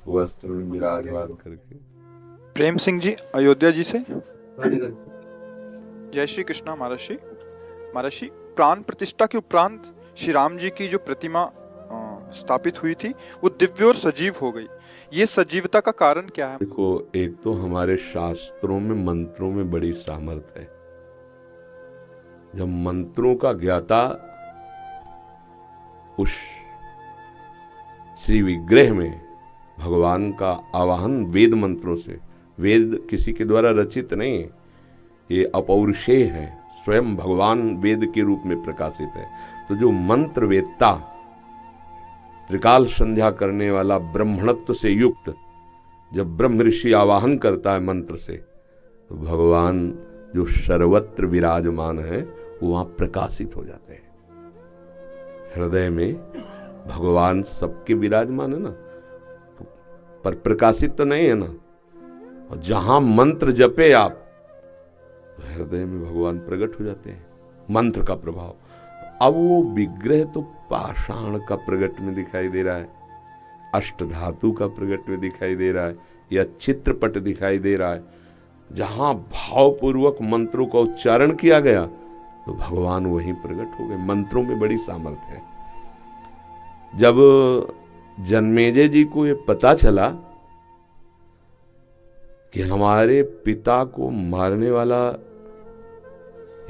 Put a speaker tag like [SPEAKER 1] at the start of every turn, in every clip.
[SPEAKER 1] वस्त्र में विराजमान करके।
[SPEAKER 2] प्रेम सिंह जी अयोध्या जी से। जय श्री कृष्णा महर्षि। महर्षि, प्राण प्रतिष्ठा के उपरांत श्री राम जी की जो प्रतिमा स्थापित हुई थी वो दिव्य और सजीव हो गई। ये सजीवता का कारण क्या है?
[SPEAKER 1] देखो, एक तो हमारे शास्त्रों में मंत्रों में बड़ी सामर्थ्य है। जब मंत्रों का ज्ञाता उस श्री विग्रह में भगवान का आवाहन वेद मंत्रों से, वेद किसी के द्वारा रचित नहीं है, ये अपौरुषेय है, स्वयं भगवान वेद के रूप में प्रकाशित है। तो जो मंत्र वेदता, त्रिकाल संध्या करने वाला, ब्रह्मणत्व से युक्त, जब ब्रह्म ऋषि आवाहन करता है मंत्र से, तो भगवान जो सर्वत्र विराजमान है वो वहां प्रकाशित हो जाते हैं। हृदय में भगवान सबके विराजमान है ना, पर प्रकाशित तो नहीं है ना। और जहां मंत्र जपे आप, तो हृदय में भगवान प्रकट हो जाते हैं, मंत्र का प्रभाव। अब वो विग्रह तो पाषाण का प्रकट में दिखाई दे रहा है, अष्टधातु का प्रकट में दिखाई दे रहा है, या चित्रपट दिखाई दे रहा है। जहां भावपूर्वक मंत्रों का उच्चारण किया गया तो भगवान वहीं प्रकट हो गए। मंत्रों में बड़ी सामर्थ्य है। जब जन्मेजय जी को ये पता चला कि हमारे पिता को मारने वाला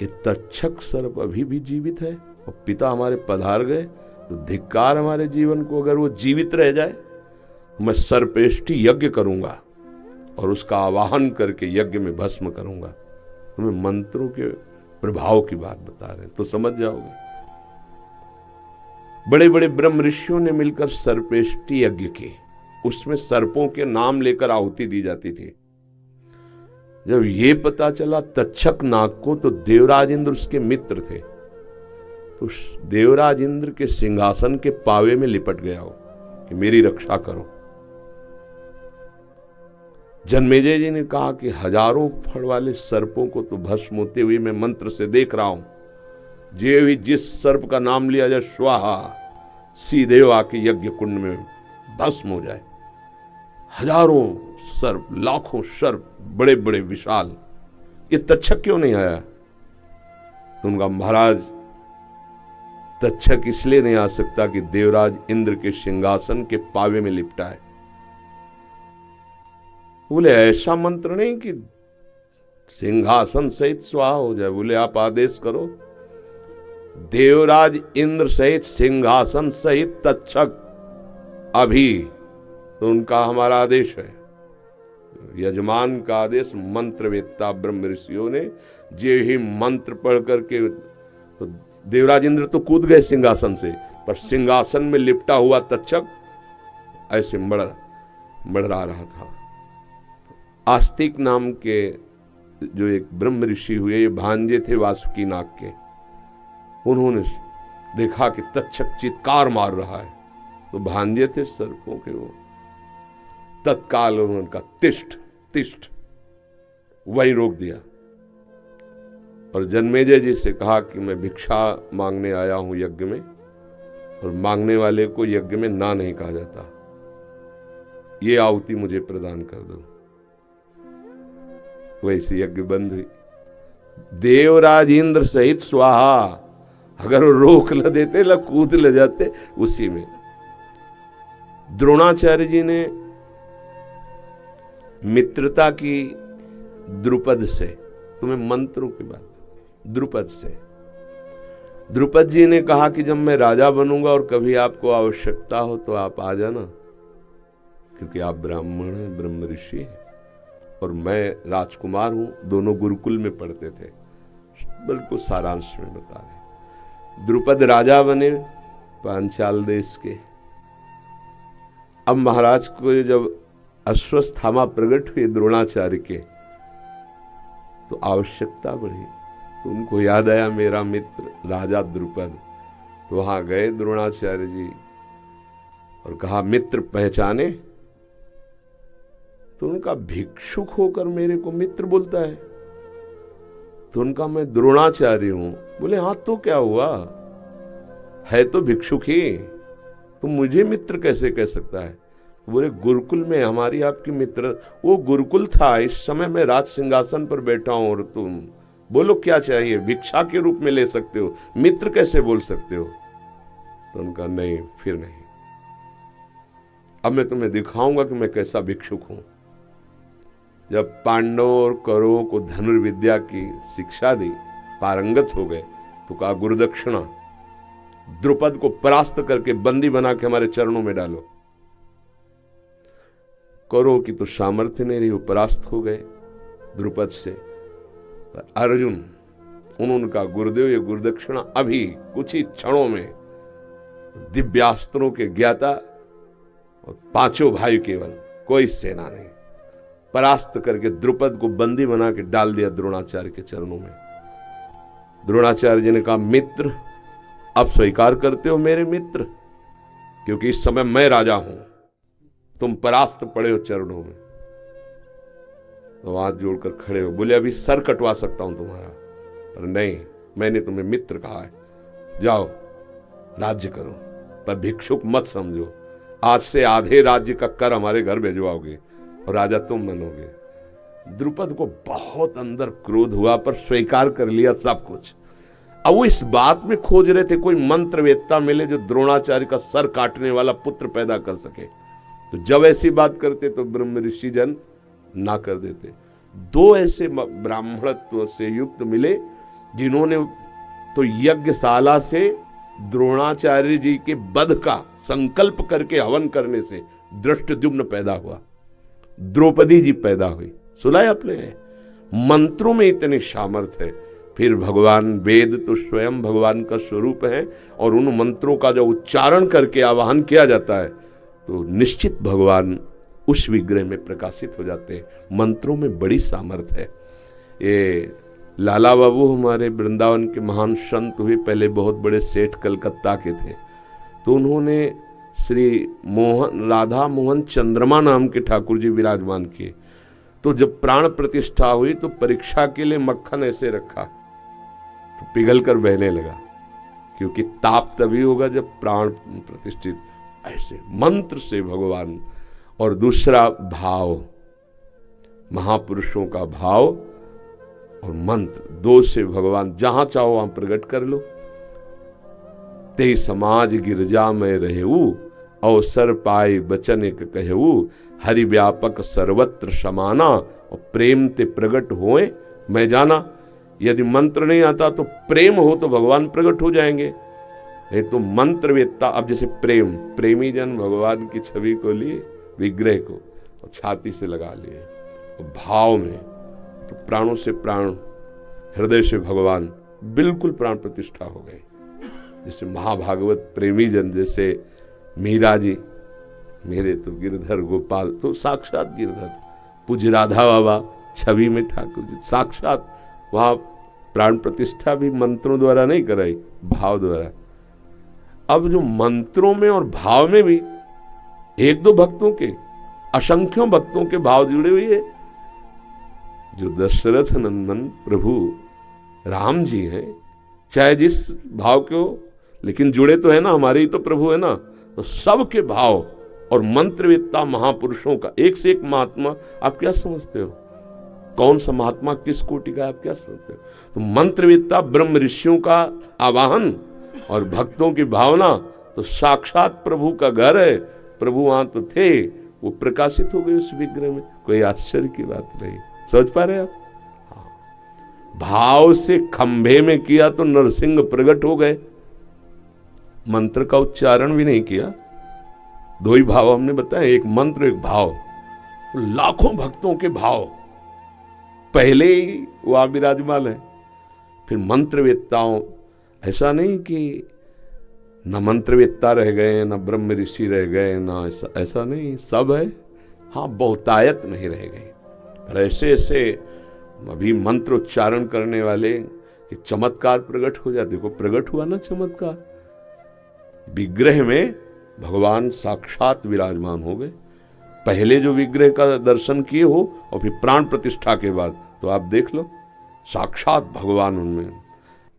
[SPEAKER 1] ये तक्षक सर्प अभी भी जीवित है और पिता हमारे पधार गए, तो धिक्कार हमारे जीवन को, अगर वो जीवित रह जाए मैं सर्पेष्टि यज्ञ करूंगा और उसका आवाहन करके यज्ञ में भस्म करूंगा। तुम्हें मंत्रों के प्रभाव की बात बता रहे हैं तो समझ जाओगे। बड़े बड़े ब्रह्म ऋषियों ने मिलकर सर्पेष्टि यज्ञ की, उसमें सर्पों के नाम लेकर आहुति दी जाती थी। जब ये पता चला तक्षक नाग को, तो देवराज इंद्र उसके मित्र थे, तो देवराज इंद्र के सिंहासन के पावे में लिपट गया हो कि मेरी रक्षा करो। जन्मेजय जी ने कहा कि हजारों फड़ वाले सर्पों को तो भस्म होते हुए मैं मंत्र से देख रहा हूं, जे भी जिस सर्प का नाम लिया जाए स्वाहा, सीधे आके यज्ञ कुंड में भस्म हो जाए। हजारों सर्प, लाखों सर्प, बड़े बड़े विशाल, ये तक्षक क्यों नहीं आया? तो उनका महाराज, तक्षक इसलिए नहीं आ सकता कि देवराज इंद्र के सिंहासन के पावे में लिपटा है। बोले ऐसा मंत्र नहीं कि सिंहासन सहित स्वाहा हो जाए। बोले आप आदेश करो, देवराज इंद्र सहित सिंहासन सहित तक्षक अभी, तो उनका हमारा आदेश है, यजमान का आदेश। मंत्र वेत्ता ब्रह्म ऋषियों ने जे ही मंत्र पढ़ करके, तो देवराज इंद्र तो कूद गए सिंहासन से, पर सिंहासन में लिपटा हुआ तक्षक ऐसे मड़रा रहा था। आस्तिक नाम के जो एक ब्रह्म ऋषि हुए, ये भांजे थे वासुकी नाग के, उन्होंने देखा कि तक्षक चित्कार मार रहा है, तो भांजे थे सर्पों के, वो तत्काल उन्होंने कहा तिष्ठ तिष्ठ, वही रोक दिया और जन्मेजय जी से कहा कि मैं भिक्षा मांगने आया हूं यज्ञ में, और मांगने वाले को यज्ञ में ना नहीं कहा जाता, ये आहुति मुझे प्रदान कर दो। वैसे यज्ञ बंद हुई। देवराज इंद्र सहित स्वाहा, अगर वो रोक ल देते, ल कूद ले जाते उसी में। द्रोणाचार्य जी ने मित्रता की द्रुपद से, तुम्हें मंत्रों की बात, द्रुपद से, द्रुपद जी ने कहा कि जब मैं राजा बनूंगा और कभी आपको आवश्यकता हो तो आप आ जाना, क्योंकि आप ब्राह्मण हैं, ब्रह्म ऋषि हैं, और मैं राजकुमार हूं। दोनों गुरुकुल में पढ़ते थे। बिल्कुल सारांश में बता रहे। द्रुपद राजा बने पांचाल देश के। अब महाराज को जब अश्वस्थामा प्रकट हुए द्रोणाचार्य के, तो आवश्यकता बढ़ी, तो उनको याद आया मेरा मित्र राजा द्रुपद। तो वहां गए द्रोणाचार्य जी और कहा मित्र पहचाने? तो उनका भिक्षुक होकर मेरे को मित्र बोलता है? तो उनका मैं द्रोणाचार्य हूं। बोले हाँ तो क्या हुआ, है तो भिक्षुक ही, तो मुझे मित्र कैसे कह सकता है? बोले गुरुकुल में हमारी आपकी मित्र, वो गुरुकुल था, इस समय मैं राज सिंहासन पर बैठा हूं और तुम बोलो क्या चाहिए, भिक्षा के रूप में ले सकते हो, मित्र कैसे बोल सकते हो? तो उनका नहीं, फिर नहीं, अब मैं तुम्हें दिखाऊंगा कि मैं कैसा भिक्षुक हूं। जब पांडवों और कौरवों को धनुर्विद्या की शिक्षा दी, पारंगत हो गए, तो कहा गुरुदक्षिणा, द्रुपद को परास्त करके बंदी बना के हमारे चरणों में डालो। कौरवों की तो सामर्थ्य नहीं रही, वो परास्त हो गए द्रुपद से। अर्जुन, उन्होंने कहा गुरुदेव ये गुरुदक्षिणा, अभी कुछ ही क्षणों में दिव्यास्त्रों के ज्ञाता और पांचों भाई केवल, कोई सेना नहीं, परास्त करके द्रुपद को बंदी बना के डाल दिया द्रोणाचार्य के चरणों में। द्रोणाचार्य जी ने कहा मित्र, अब स्वीकार करते हो मेरे मित्र, क्योंकि इस समय मैं राजा हूं, तुम परास्त पड़े हो चरणों में। तो हाथ जोड़कर खड़े हो, बोले अभी सर कटवा सकता हूं तुम्हारा, पर नहीं, मैंने तुम्हें मित्र कहा है, जाओ राज्य करो, पर भिक्षुक मत समझो। आज से आधे राज्य का कर हमारे घर भेजवाओगे और राजा तुम बनोगे। द्रुपद को बहुत अंदर क्रोध हुआ, पर स्वीकार कर लिया सब कुछ। अब वो इस बात में खोज रहे थे कोई मंत्रवेत्ता मिले जो द्रोणाचार्य का सर काटने वाला पुत्र पैदा कर सके। तो जब ऐसी बात करते तो ब्रह्म ऋषि जन ना कर देते। दो ऐसे ब्राह्मणत्व से युक्त मिले जिन्होंने तो यज्ञशाला से द्रोणाचार्य जी के वध का संकल्प करके हवन करने से धृष्टद्युम्न पैदा हुआ, द्रौपदी जी पैदा हुई। सुना है आपने? मंत्रों में इतनी सामर्थ्य है। फिर भगवान वेद तो स्वयं भगवान का स्वरूप है, और उन मंत्रों का जो उच्चारण करके आवाहन किया जाता है तो निश्चित भगवान उस विग्रह में प्रकाशित हो जाते हैं। मंत्रों में बड़ी सामर्थ्य है। ये लाला बाबू हमारे वृंदावन के महान संत हुए, पहले बहुत बड़े सेठ कलकत्ता के थे, तो उन्होंने श्री मोहन राधा मोहन चंद्रमा नाम के ठाकुर जी विराजमान किए। तो जब प्राण प्रतिष्ठा हुई तो परीक्षा के लिए मक्खन ऐसे रखा तो पिघल कर बहने लगा, क्योंकि ताप तभी होगा जब प्राण प्रतिष्ठित। ऐसे मंत्र से भगवान, और दूसरा भाव, महापुरुषों का भाव और मंत्र, दो से भगवान जहां चाहो वहां प्रकट कर लो। ते समाज गिरजा में रहेऊ, अवसर पाए बचन एक कहेऊ, हरि व्यापक सर्वत्र समाना, और प्रेम ते प्रकट होए मैं जाना। यदि मंत्र नहीं आता तो प्रेम हो तो भगवान प्रकट हो जाएंगे। नहीं तो मंत्रवेत्ता, अब जैसे प्रेम, प्रेमी जन भगवान की छवि को लिए, विग्रह को, और छाती से लगा लिए, और भाव में तो प्राणों से प्राण, हृदय से भगवान, बिल्कुल प्राण प्रतिष्ठा हो गई। जैसे महाभागवत प्रेमी जन, जैसे मीरा जी, मेरे तो गिरधर गोपाल, तो साक्षात गिरधर, पूज्य राधा बाबा छवि में ठाकुर जी, साक्षात वहां प्राण प्रतिष्ठा भी मंत्रों द्वारा नहीं कराई, भाव द्वारा। अब जो मंत्रों में और भाव में भी एक दो भक्तों के, असंख्यों भक्तों के भाव जुड़े हुए है। जो दशरथ नंदन प्रभु राम जी हैं, चाहे जिस भाव के हो, लेकिन जुड़े तो है ना, हमारे ही तो प्रभु है ना। तो सबके भाव और मंत्रवेत्ता महापुरुषों का, एक से एक महात्मा, आप क्या समझते हो? कौन सा महात्मा किस कोटि का, आप क्या समझते हो? तो मंत्रवेत्ता ब्रह्म ऋषियों का आवाहन और भक्तों की भावना, तो साक्षात प्रभु का घर है। प्रभु वहां तो थे, वो प्रकाशित हो गए उस विग्रह में। कोई आश्चर्य की बात नहीं। समझ पा रहे आप? भाव से खंभे में किया तो नरसिंह प्रकट हो गए, मंत्र का उच्चारण भी नहीं किया। दो ही भाव हमने बताया, एक मंत्र एक भाव। लाखों भक्तों के भाव पहले ही वहां विराजमान है। फिर मंत्रवेत्ताओं, ऐसा नहीं कि न मंत्रवेत्ता रह गए, न ब्रह्म ऋषि रह गए, न ऐसा नहीं, सब है। हाँ, बहुतायत नहीं रह गई, पर ऐसे ऐसे अभी मंत्र उच्चारण करने वाले कि चमत्कार प्रकट हो जाए। देखो प्रकट हुआ ना चमत्कार, विग्रह में भगवान साक्षात विराजमान हो गए। पहले जो विग्रह का दर्शन किए हो और फिर प्राण प्रतिष्ठा के बाद, तो आप देख लो साक्षात भगवान उनमें।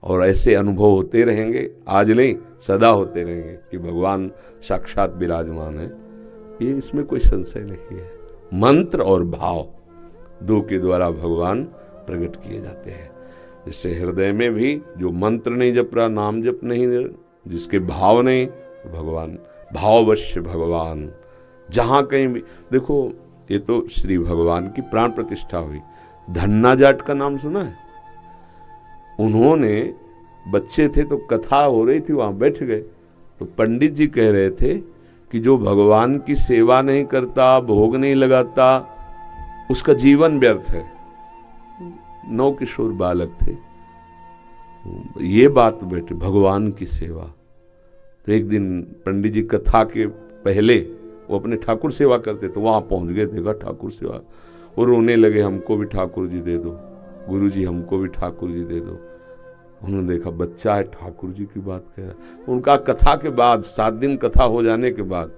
[SPEAKER 1] और ऐसे अनुभव होते रहेंगे, आज नहीं सदा होते रहेंगे कि भगवान साक्षात विराजमान है। ये इसमें कोई संशय नहीं है। मंत्र और भाव दो के द्वारा भगवान प्रकट किए जाते हैं। जैसे हृदय में भी जो मंत्र नहीं जप रहा, नाम जप नहीं, जिसके भाव नहीं, भगवान भाववश्य भगवान जहां कहीं भी देखो। ये तो श्री भगवान की प्राण प्रतिष्ठा हुई। धन्ना जाट का नाम सुना है? उन्होंने बच्चे थे तो कथा हो रही थी, वहां बैठ गए तो पंडित जी कह रहे थे कि जो भगवान की सेवा नहीं करता, भोग नहीं लगाता, उसका जीवन व्यर्थ है। 9 किशोर बालक थे, ये बात बैठे भगवान की सेवा। तो एक दिन पंडित जी कथा के पहले वो अपने ठाकुर सेवा करते तो वहां पहुंच गए, देखा ठाकुर सेवा, वो रोने लगे, हमको भी ठाकुर जी दे दो, गुरु जी हमको भी ठाकुर जी दे दो। उन्होंने देखा बच्चा है, ठाकुर जी की बात कह रहा है। उनका कथा के बाद 7 दिन कथा हो जाने के बाद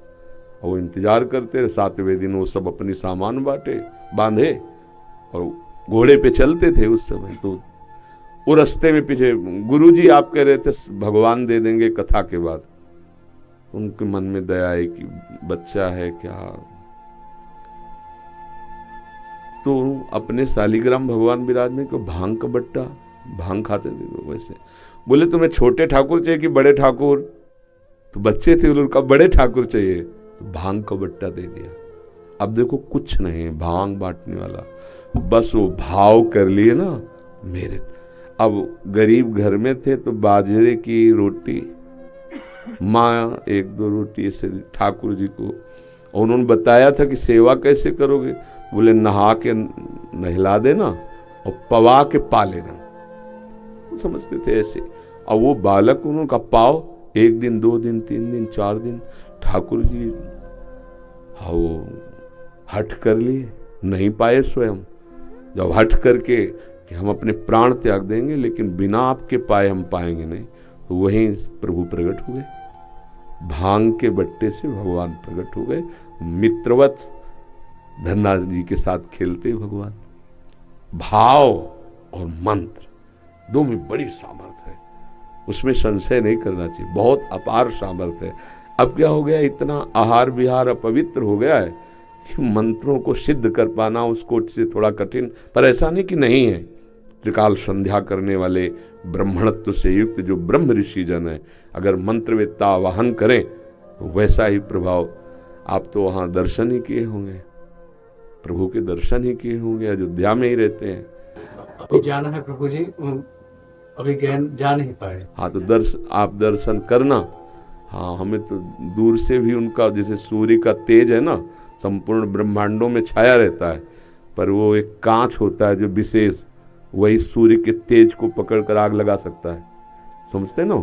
[SPEAKER 1] वो इंतजार करते, 7वें दिन वो सब अपनी सामान बांधे और घोड़े पे चलते थे उस समय। तो वो रास्ते में पीछे, गुरु जी आप कह रहे थे भगवान दे देंगे कथा के बाद। उनके मन में दया आई कि बच्चा है क्या, तो अपने शालिग्राम भगवान विराजमान को भांग का बट्टा, भांग खाते थे तो वैसे बोले तुम्हें छोटे ठाकुर चाहिए कि बड़े ठाकुर? तो बच्चे थे, उनका बड़े ठाकुर चाहिए, तो भांग का बट्टा दे दिया। अब देखो कुछ नहीं, भांग बांटने वाला, बस वो भाव कर लिए ना मेरे। अब गरीब घर में थे तो बाजरे की रोटी, माँ 1-2 रोटी ऐसे ठाकुर जी को। और उन्होंने बताया था कि सेवा कैसे करोगे, बोले नहा के नहला देना और पवा के पा लेना, समझते थे ऐसे। और वो बालक उनका पाव 1 दिन 2 दिन 3 दिन 4 दिन ठाकुर जी वो हट कर लिए, नहीं पाए स्वयं। जब हट करके कि हम अपने प्राण त्याग देंगे लेकिन बिना आपके पाए हम पाएंगे नहीं, तो वहीं प्रभु प्रकट हुए, भांग के बट्टे से भगवान प्रकट हो गए। मित्रवत धन्ना जी के साथ खेलते भगवान। भाव और मंत्र दो में बड़ी सामर्थ्य है, उसमें संशय नहीं करना चाहिए, बहुत अपार सामर्थ्य है। अब क्या हो गया, इतना आहार विहार अपवित्र हो गया है कि मंत्रों को सिद्ध कर पाना उसको से थोड़ा कठिन। पर ऐसा नहीं कि नहीं है, त्रिकाल संध्या करने वाले ब्रह्मणत्व से युक्त जो ब्रह्म ऋषि जन है, अगर मंत्रवेत्ता आवाहन करें तो वैसा ही प्रभाव। आप तो वहां दर्शन ही किए होंगे, प्रभु के दर्शन ही किए होंगे, अयोध्या में ही रहते हैं।
[SPEAKER 3] अभी जाना है प्रभु जी, अभी जा नहीं पाए।
[SPEAKER 1] हाँ तो आप दर्शन करना। हाँ, हमें तो दूर से भी उनका, जैसे सूर्य का तेज है ना, संपूर्ण ब्रह्मांडों में छाया रहता है, पर वो एक कांच होता है जो विशेष, वही सूर्य के तेज को पकड़कर आग लगा सकता है, समझते ना?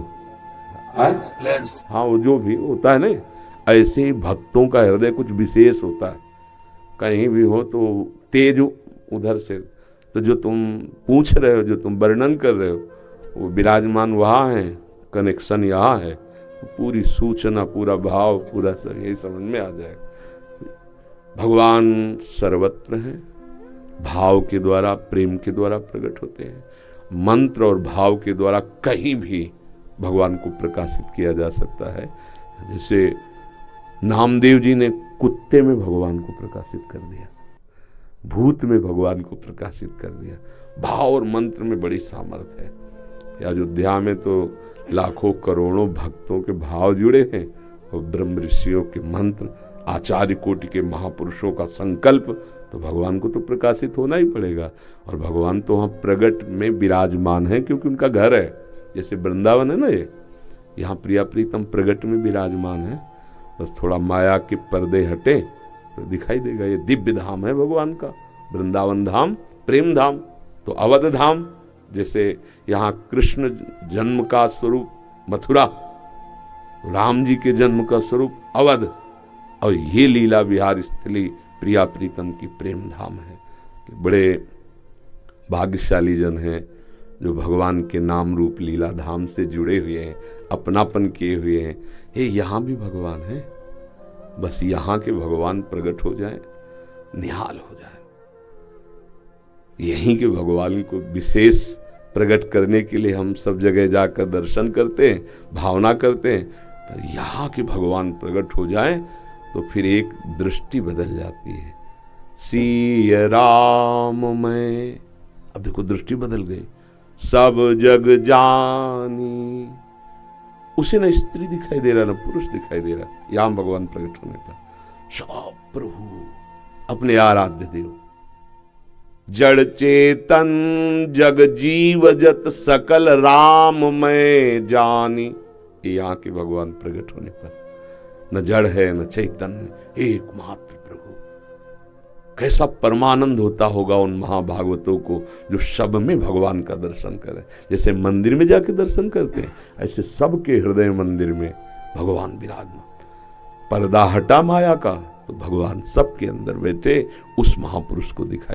[SPEAKER 1] हाँ, वो जो भी होता है ना, ऐसे ही भक्तों का हृदय कुछ विशेष होता है। कहीं भी हो तो तेज उधर से, तो जो तुम पूछ रहे हो, जो तुम वर्णन कर रहे हो, वो विराजमान वहाँ है, कनेक्शन यहाँ है, पूरी सूचना, पूरा भाव, पूरा सब यही समझ में आ जाएगा। भगवान सर्वत्र है, भाव के द्वारा, प्रेम के द्वारा प्रकट होते हैं। मंत्र और भाव के द्वारा कहीं भी भगवान को प्रकाशित किया जा सकता है। जैसे नामदेव जी ने कुत्ते में भगवान को प्रकाशित कर दिया, भूत में भगवान को प्रकाशित कर दिया। भाव और मंत्र में बड़ी सामर्थ्य है। अयोध्या में तो लाखों करोड़ों भक्तों के भाव जुड़े हैं और ब्रह्म ऋषियों के मंत्र, आचार्य कोटि के महापुरुषों का संकल्प, तो भगवान को तो प्रकाशित होना ही पड़ेगा। और भगवान तो वहाँ प्रगट में विराजमान है, क्योंकि उनका घर है। जैसे वृंदावन है ना, ये यहाँ प्रिया प्रीतम प्रगट में विराजमान है। बस थोड़ा माया के पर्दे हटे तो दिखाई देगा। ये दिव्य धाम है भगवान का, वृंदावन धाम, प्रेम धाम। तो अवध धाम, जैसे यहाँ कृष्ण जन्म का स्वरूप मथुरा, राम जी के जन्म का स्वरूप अवध, और ये लीला विहार स्थली प्रिया प्रीतम की प्रेम धाम है। बड़े भाग्यशाली जन हैं जो भगवान के नाम रूप लीला धाम से जुड़े हुए हैं, अपनापन किए हुए हैं। ये यहाँ भी भगवान है, बस यहाँ के भगवान प्रकट हो जाए, निहाल हो जाए। यहीं के भगवान को विशेष प्रकट करने के लिए हम सब जगह जाकर दर्शन करते हैं, भावना करते हैं, पर यहाँ के भगवान प्रकट हो जाए तो फिर एक दृष्टि बदल जाती है। सिय राम मैं, अब देखो दृष्टि बदल गई। सब जग जानी, उसे न स्त्री दिखाई दे रहा न पुरुष दिखाई दे रहा। यहां भगवान प्रकट होने पर सब प्रभु अपने आराध्य देव। जड़ चेतन जग जीव जत सकल राम मैं जानी, ये यहाँ के भगवान प्रकट होने पर न जड़ है न चैतन्य, एकमात्र प्रभु। कैसा परमानंद होता होगा उन महाभागवतों को जो सब में भगवान का दर्शन करें। जैसे मंदिर में जाके दर्शन करते हैं, ऐसे सबके हृदय मंदिर में भगवान विराजमान। पर्दा हटा माया का तो भगवान सबके अंदर बैठे उस महापुरुष को दिखाई।